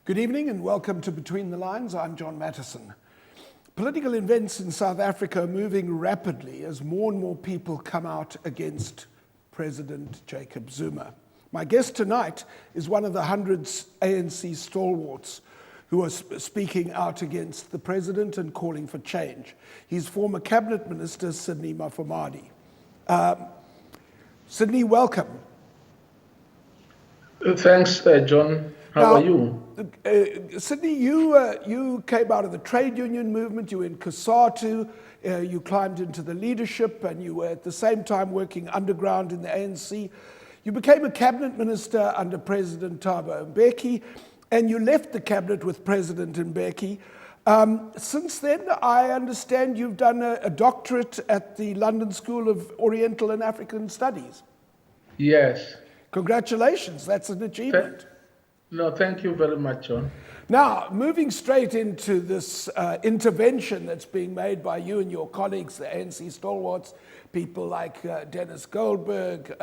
Good evening and welcome to Between the Lines. I'm John Matisonn. Political events in South Africa are moving rapidly as more and more people come out against President Jacob Zuma. My guest tonight is one of the hundreds ANC stalwarts who are speaking out against the president and calling for change. He's former Cabinet Minister Sydney Mufamadi. Sydney, welcome. Thanks, John. How are you? Sydney, you came out of the trade union movement, you were in COSATU, you climbed into the leadership, and you were at the same time working underground in the ANC. You became a cabinet minister under President Thabo Mbeki, and you left the cabinet with President Mbeki. Since then, I understand you've done a doctorate at the London School of Oriental and African Studies. Yes. Congratulations, that's an achievement. No, thank you very much, John. Now, moving straight into this intervention that's being made by you and your colleagues, the ANC stalwarts, people like Dennis Goldberg,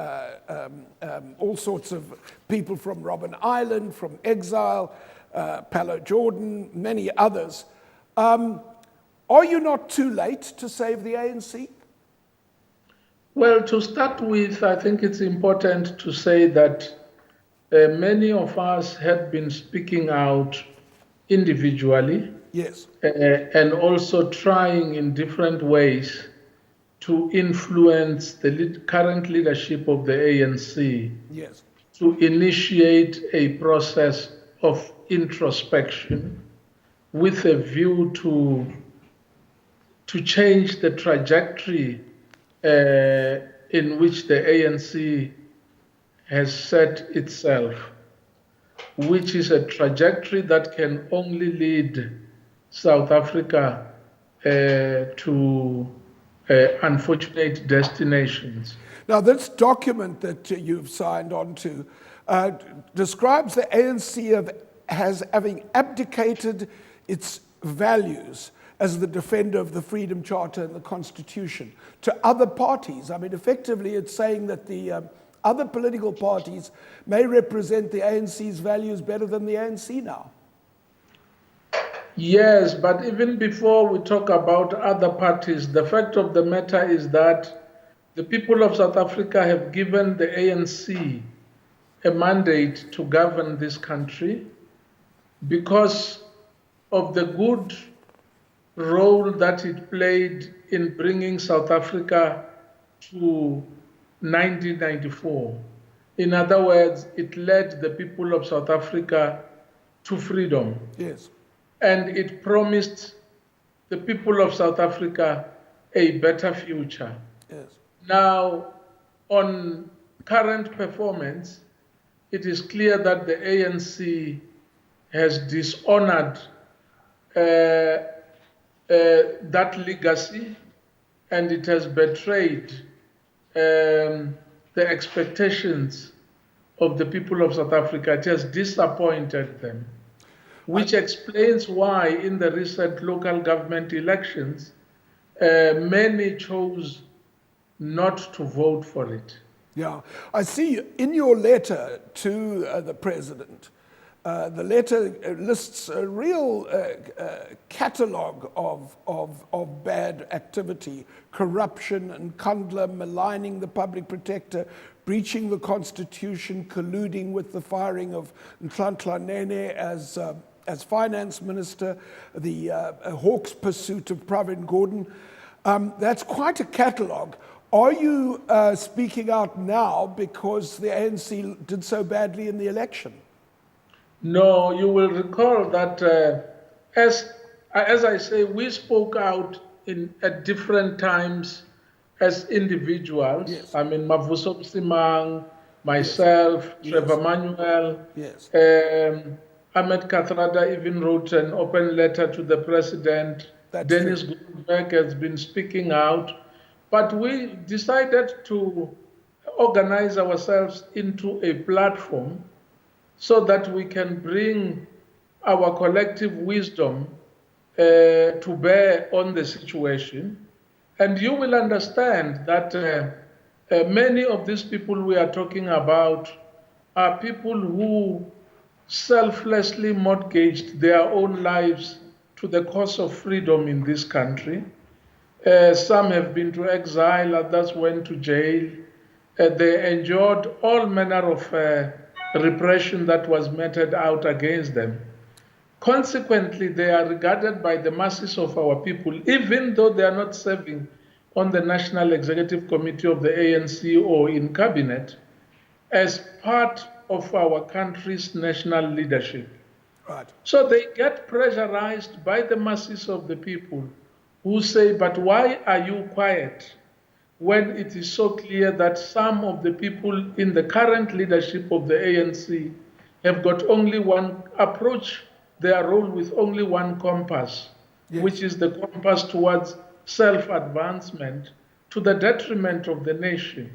all sorts of people from Robben Island, from Exile, Pallo Jordan, many others. Are you not too late to save the ANC? Well, to start with, I think it's important to say that many of us had been speaking out individually. Yes. And also trying in different ways to influence the current leadership of the ANC. Yes. To initiate a process of introspection with a view to change the trajectory in which the ANC has set itself, which is a trajectory that can only lead South Africa to unfortunate destinations. Now, this document that you've signed on to describes the ANC as having abdicated its values as the defender of the Freedom Charter and the Constitution to other parties. I mean, effectively, it's saying that the other political parties may represent the ANC's values better than the ANC now. Yes, but even before we talk about other parties, the fact of the matter is that the people of South Africa have given the ANC a mandate to govern this country because of the good role that it played in bringing South Africa to 1994. In other words, it led the people of South Africa to freedom. Yes. And it promised the people of South Africa a better future. Yes. Now, on current performance, it is clear that the ANC has dishonored that legacy, and it has betrayed the expectations of the people of South Africa. It has disappointed them, which explains why in the recent local government elections, many chose not to vote for it. Yeah, I see in your letter to the president, the letter lists a real catalogue of bad activity, corruption, and Nkandla maligning the public protector, breaching the constitution, colluding with the firing of Nhlanhla Nene as finance minister, the hawk's pursuit of Pravin Gordhan. That's quite a catalogue. Are you speaking out now because the ANC did so badly in the election? No, you will recall that as I say, we spoke out at different times as individuals. Yes. I mean, Mavuso Msimang, myself, Yes. Trevor Manuel, Yes. Ahmed Kathrada even wrote an open letter to the president. That's Dennis true. Goldberg has been speaking out. But we decided to organize ourselves into a platform so that we can bring our collective wisdom to bear on the situation. And you will understand that many of these people we are talking about are people who selflessly mortgaged their own lives to the cause of freedom in this country. Some have been to exile, others went to jail. They endured all manner of repression that was meted out against them. Consequently, they are regarded by the masses of our people, even though they are not serving on the National Executive Committee of the ANC or in cabinet, as part of our country's national leadership. Right. So they get pressurized by the masses of the people who say, but why are you quiet when it is so clear that some of the people in the current leadership of the ANC have got only one approach, their role with only one compass, Yes. which is the compass towards self-advancement to the detriment of the nation.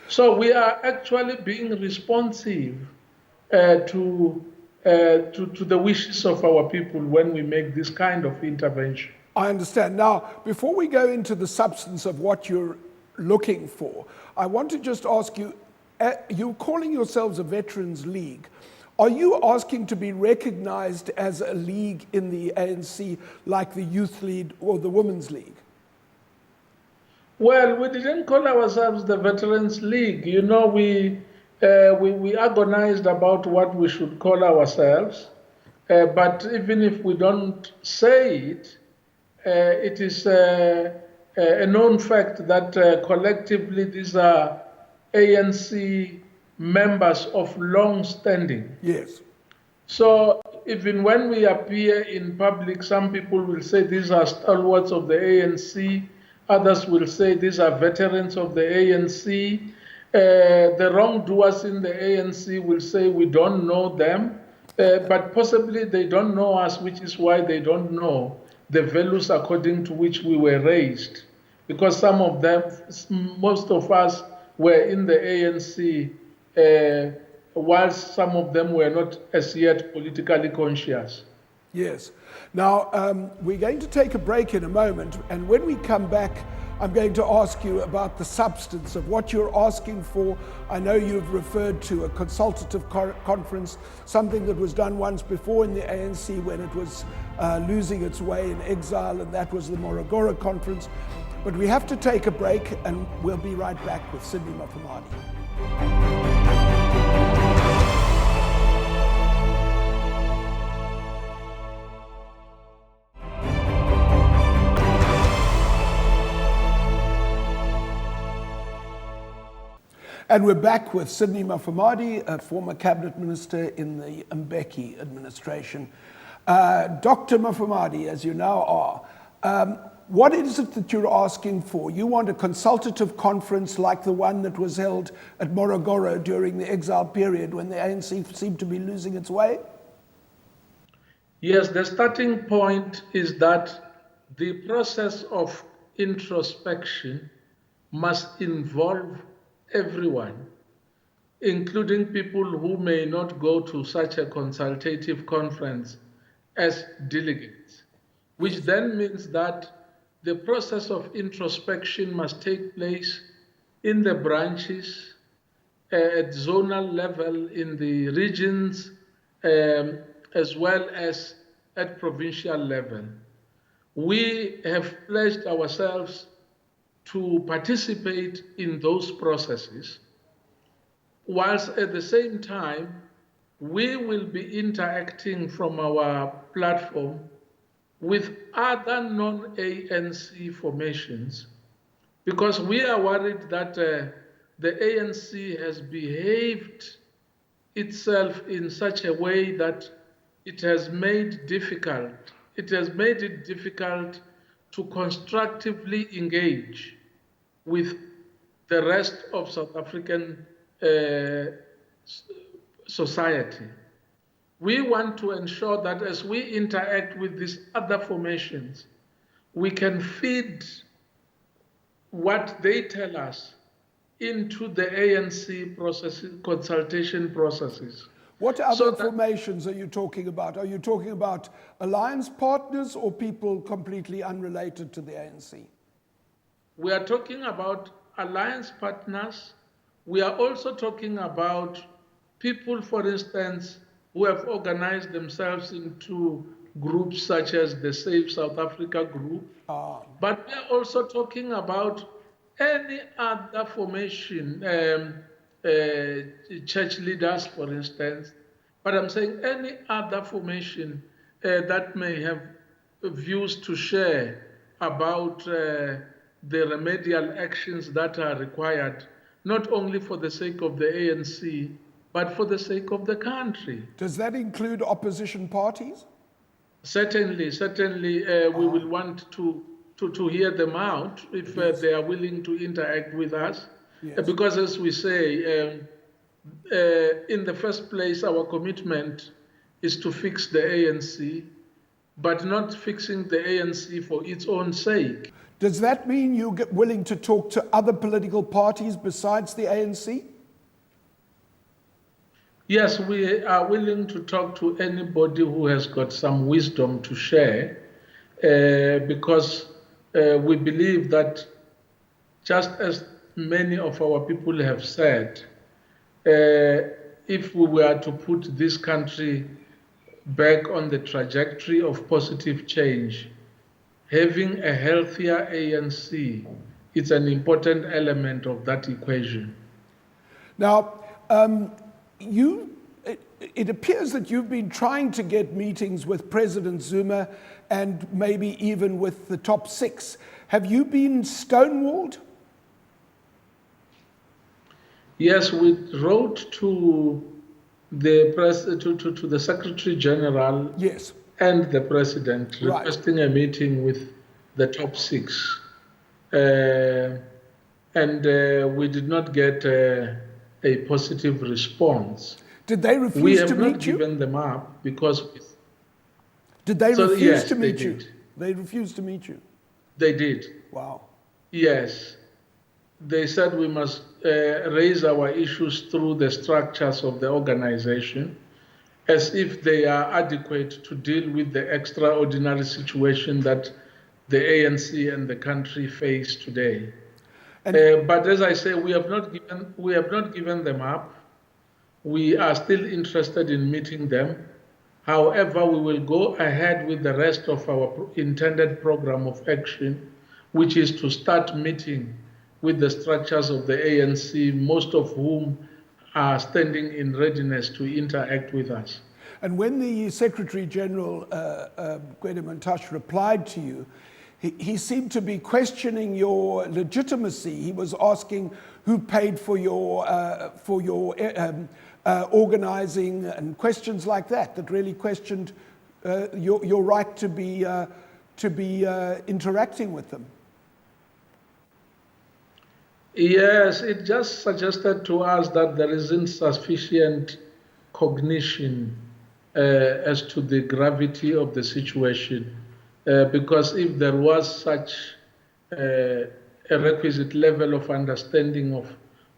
So we are actually being responsive to the wishes of our people when we make this kind of intervention. I understand. Now, before we go into the substance of what you're looking for, I want to just ask you, you're calling yourselves a Veterans League. Are you asking to be recognized as a league in the ANC like the Youth League or the Women's League? Well, we didn't call ourselves the Veterans League. You know, we agonized about what we should call ourselves. But even if we don't say it, it is a known fact that collectively these are ANC members of long standing. Yes. So even when we appear in public, some people will say these are stalwarts of the ANC, others will say these are veterans of the ANC. The wrongdoers in the ANC will say we don't know them, but possibly they don't know us, which is why they don't know the values according to which we were raised. Because some of them, most of us were in the ANC, whilst some of them were not as yet politically conscious. Yes. Now, we're going to take a break in a moment, and when we come back, I'm going to ask you about the substance of what you're asking for. I know you've referred to a consultative conference, something that was done once before in the ANC when it was losing its way in exile, and that was the Morogoro conference. But we have to take a break, and we'll be right back with Sydney Mufamadi. And we're back with Sydney Mufamadi, a former cabinet minister in the Mbeki administration. Dr. Mufamadi, as you now are, what is it that you're asking for? You want a consultative conference like the one that was held at Morogoro during the exile period when the ANC seemed to be losing its way? Yes, the starting point is that the process of introspection must involve everyone, including people who may not go to such a consultative conference as delegates, which then means that the process of introspection must take place in the branches, at zonal level, in the regions, as well as at provincial level. We have pledged ourselves to participate in those processes, whilst at the same time, we will be interacting from our platform with other non-ANC formations, because we are worried that the ANC has behaved itself in such a way that it has made it difficult to constructively engage with the rest of South African society. We want to ensure that as we interact with these other formations, we can feed what they tell us into the ANC consultation processes. What other formations are you talking about? Are you talking about alliance partners or people completely unrelated to the ANC? We are talking about alliance partners. We are also talking about people, for instance, who have organized themselves into groups such as the Save South Africa group. But we are also talking about any other formation, church leaders, for instance. But I'm saying any other formation that may have views to share about the remedial actions that are required, not only for the sake of the ANC, but for the sake of the country. Does that include opposition parties? Certainly, we will want to hear them out if they are willing to interact with us. Yes. Because as we say, in the first place, our commitment is to fix the ANC, but not fixing the ANC for its own sake. Does that mean you're willing to talk to other political parties besides the ANC? Yes, we are willing to talk to anybody who has got some wisdom to share, because we believe that, just as many of our people have said, if we were to put this country back on the trajectory of positive change, having a healthier ANC is an important element of that equation. Now, it appears that you've been trying to get meetings with President Zuma and maybe even with the top six. Have you been stonewalled? Yes, we wrote to the Secretary General, yes, and the President, requesting a meeting with the top six. And we did not get a positive response. Did they refuse to meet you? We have not given them up because... Did they refuse to meet you? Did. They refused to meet you? They did. Wow. Yes. They said we must raise our issues through the structures of the organization, as if they are adequate to deal with the extraordinary situation that the ANC and the country face today. But as I say, we have not given them up. We are still interested in meeting them. However, we will go ahead with the rest of our intended program of action, which is to start meeting with the structures of the ANC, most of whom are standing in readiness to interact with us. And when the Secretary General, Gwede Mantashe, replied to you, he seemed to be questioning your legitimacy. He was asking who paid for your organizing and questions like that, that really questioned your right to be interacting with them. Yes, it just suggested to us that there isn't sufficient cognition as to the gravity of the situation. Because if there was such a requisite level of understanding of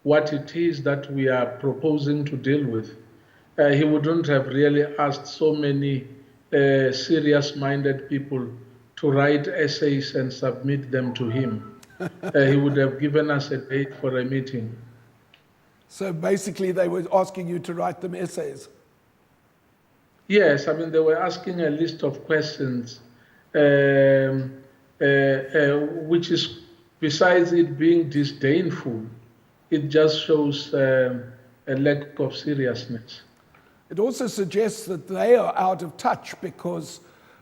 what it is that we are proposing to deal with, he wouldn't have really asked so many serious-minded people to write essays and submit them to him. He would have given us a date for a meeting. So basically they were asking you to write them essays? Yes, I mean, they were asking a list of questions, which is, besides it being disdainful, it just shows a lack of seriousness. It also suggests that they are out of touch because,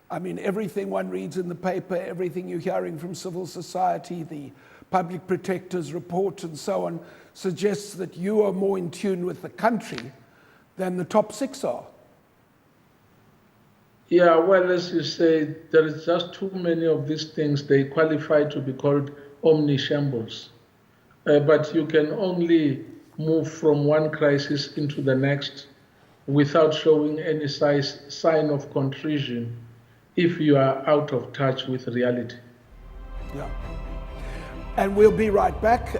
I mean, everything one reads in the paper, everything you're hearing from civil society, the public protector's report and so on, suggests that you are more in tune with the country than the top six are. Yeah, well, as you say, there is just too many of these things. They qualify to be called omnishambles. But you can only move from one crisis into the next without showing any sign of contrition if you are out of touch with reality. Yeah. And we'll be right back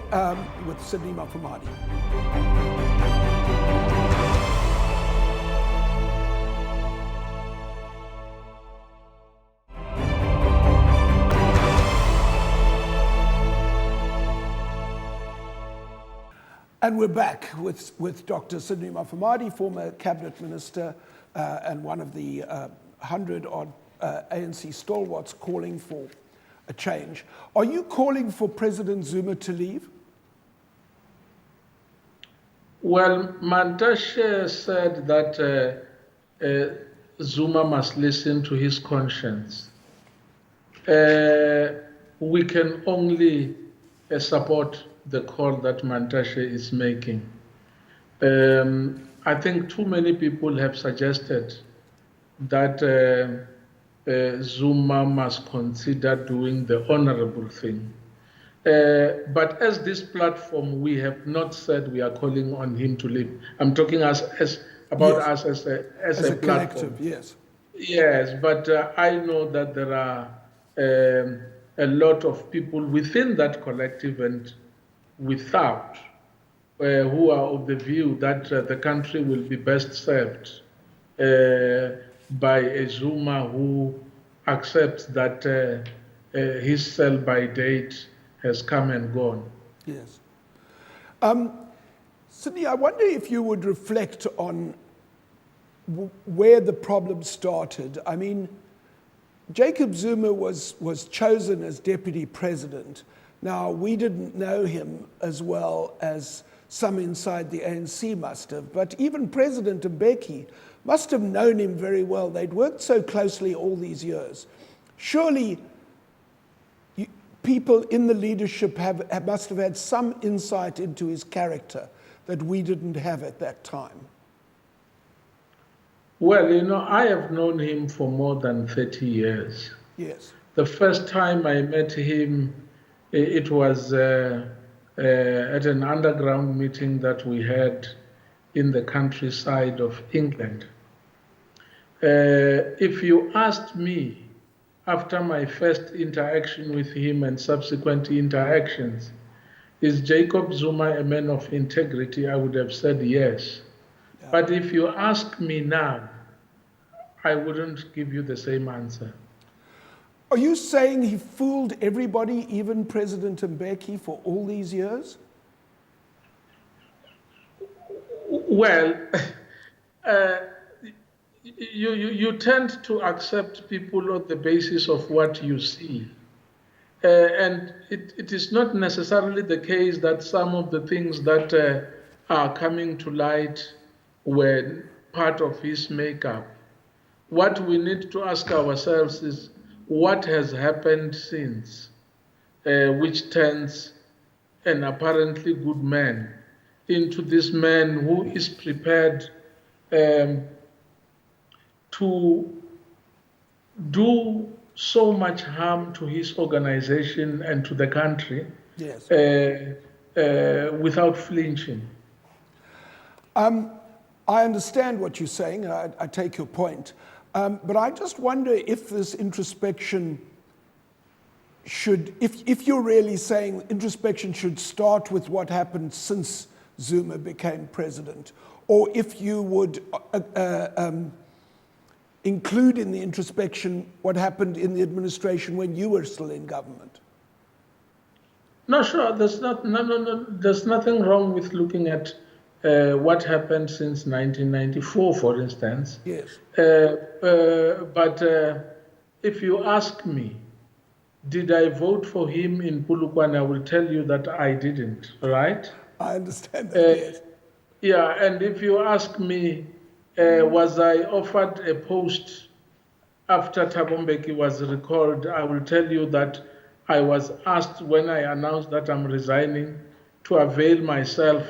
with Sydney Mufamadi. And we're back with Dr. Sydney Mufamadi, former cabinet minister, and one of the 100-odd ANC stalwarts calling for a change. Are you calling for President Zuma to leave? Well, Mantashe said that Zuma must listen to his conscience. We can only support the call that Mantashe is making. I think too many people have suggested that Zuma must consider doing the honorable thing. But as this platform, we have not said we are calling on him to leave. I'm talking about Yes. us as As a a platform. collective, yes. Yes, but I know that there are a lot of people within that collective and without who are of the view that the country will be best served by a Zuma who accepts that his sell-by date has come and gone. Yes. Sydney, I wonder if you would reflect on where the problem started. I mean, Jacob Zuma was chosen as deputy president. Now, we didn't know him as well as some inside the ANC must have, but even President Mbeki must have known him very well. They'd worked so closely all these years. Surely, people in the leadership must have had some insight into his character that we didn't have at that time. Well, you know, I have known him for more than 30 years. Yes. The first time I met him, it was at an underground meeting that we had in the countryside of England. If you asked me, after my first interaction with him and subsequent interactions, is Jacob Zuma a man of integrity? I would have said yes. Yeah. But if you ask me now, I wouldn't give you the same answer. Are you saying he fooled everybody, even President Mbeki, for all these years? Well, you tend to accept people on the basis of what you see. And it is not necessarily the case that some of the things that are coming to light were part of his makeup. What we need to ask ourselves is what has happened since, which turns an apparently good man into this man who is prepared to do so much harm to his organization and to the country. Yes. Without flinching. I understand what you're saying. I take your point. But I just wonder if this introspection should, if you're really saying introspection should start with what happened since Zuma became president, or if you would include in the introspection what happened in the administration when you were still in government. No, sure. There's nothing wrong with looking at what happened since 1994, for instance. Yes. But if you ask me, did I vote for him in Polokwane, I will tell you that I didn't, right? I understand that, yes. Yeah, and if you ask me, was I offered a post after Thabo Mbeki was recalled, I will tell you that I was asked when I announced that I'm resigning to avail myself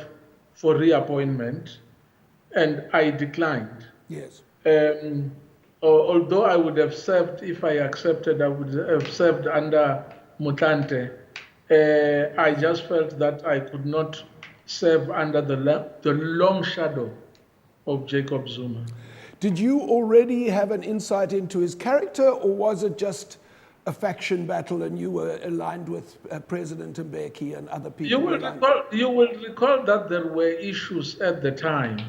for reappointment, and I declined. Yes. Although I would have served, if I accepted, I would have served under Mutante. I just felt that I could not serve under the long shadow of Jacob Zuma. Did you already have an insight into his character, or was it just a faction battle and you were aligned with President Mbeki and other people? You will recall that there were issues at the time.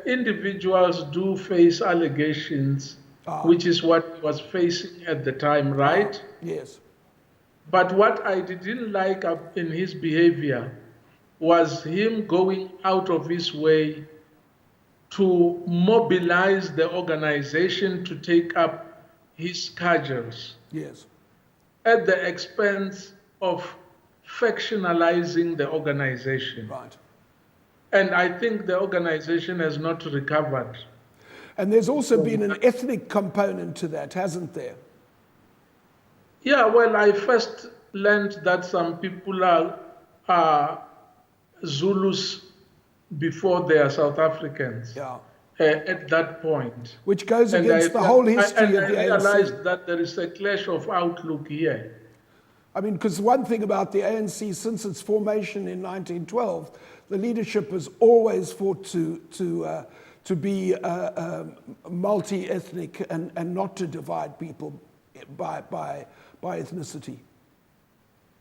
Individuals do face allegations, which is what he was facing at the time, right? Yes. But what I didn't like in his behavior was him going out of his way to mobilize the organization to take up his cudgels. Yes. At the expense of factionalizing the organization. Right. And I think the organization has not recovered. And there's also been an ethnic component to that, hasn't there? Yeah, well, I first learned that some people are Zulus before they are South Africans. Yeah. At that point. Which goes against the whole history of the ANC. I realized that there is a clash of outlook here. I mean, because one thing about the ANC, since its formation in 1912, the leadership has always fought to be multi-ethnic and not to divide people by ethnicity.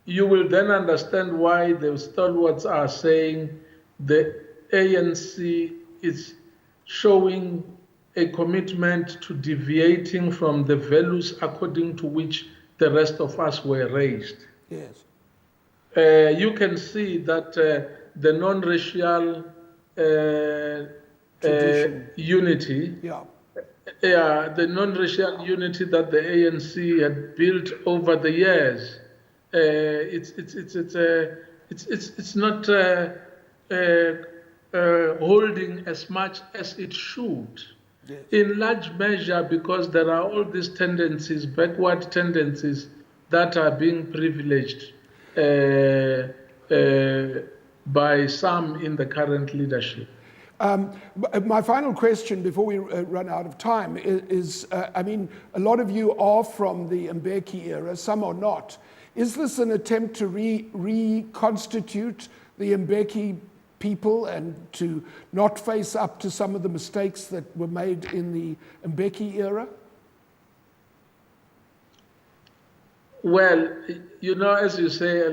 You will then understand why the stalwarts are saying the ANC is showing a commitment to deviating from the values according to which the rest of us were raised. Yes. You can see that the non-racial unity, the non-racial unity that the ANC had built over the years, it's not holding as much as it should. Yes. In large measure because there are all these tendencies, backward tendencies, that are being privileged by some in the current leadership. My final question before we run out of time is, I mean, a lot of you are from the Mbeki era, some are not. Is this an attempt to reconstitute the Mbeki people and to not face up to some of the mistakes that were made in the Mbeki era? Well, you know, as you say,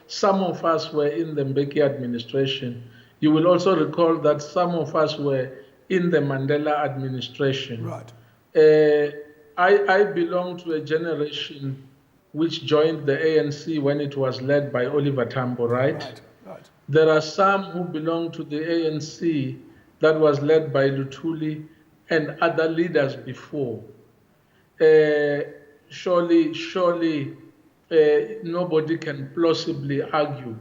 some of us were in the Mbeki administration. You will also recall that some of us were in the Mandela administration. Right. I belong to a generation which joined the ANC when it was led by Oliver Tambo, right? Right. There are some who belong to the ANC that was led by Luthuli and other leaders before. Surely, nobody can plausibly argue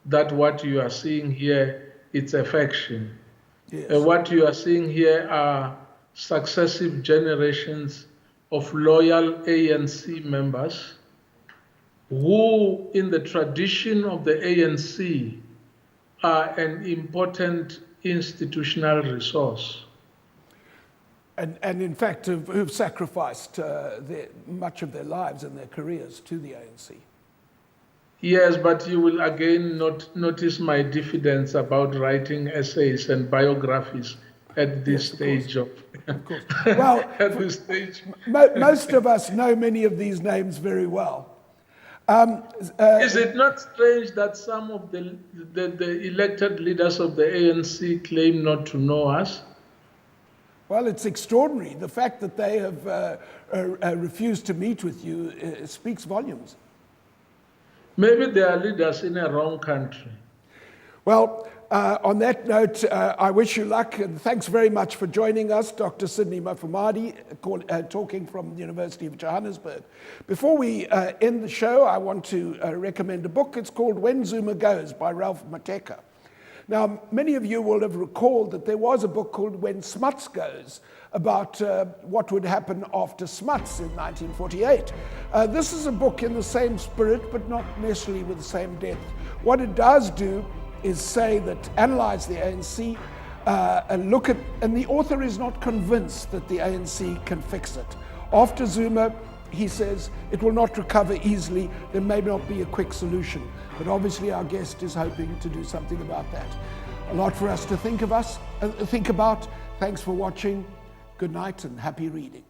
that what you are seeing here, it's a faction. Yes. What you are seeing here are successive generations of loyal ANC members who, in the tradition of the ANC, are an important institutional resource. And in fact, who've sacrificed much of their lives and their careers to the ANC. Yes, but you will again notice my diffidence about writing essays and biographies at this stage of course. Well, at this stage. Most of us know many of these names very well. Is it not strange that some of the elected leaders of the ANC claim not to know us? Well, it's extraordinary. The fact that they have refused to meet with you speaks volumes. Maybe they are leaders in a wrong country. Well, on that note, I wish you luck, and thanks very much for joining us, Dr. Sydney Mufamadi, talking from the University of Johannesburg. Before we end the show, I want to recommend a book. It's called When Zuma Goes by Ralph Mateka. Now, many of you will have recalled that there was a book called When Smuts Goes, about what would happen after Smuts in 1948. This is a book in the same spirit, but not necessarily with the same depth. What it does do is say that, analyze the ANC, and look at, and the author is not convinced that the ANC can fix it. After Zuma, he says it will not recover easily. There may not be a quick solution, but obviously our guest is hoping to do something about that. A lot for us to think about. Thanks for watching. Good night and happy reading.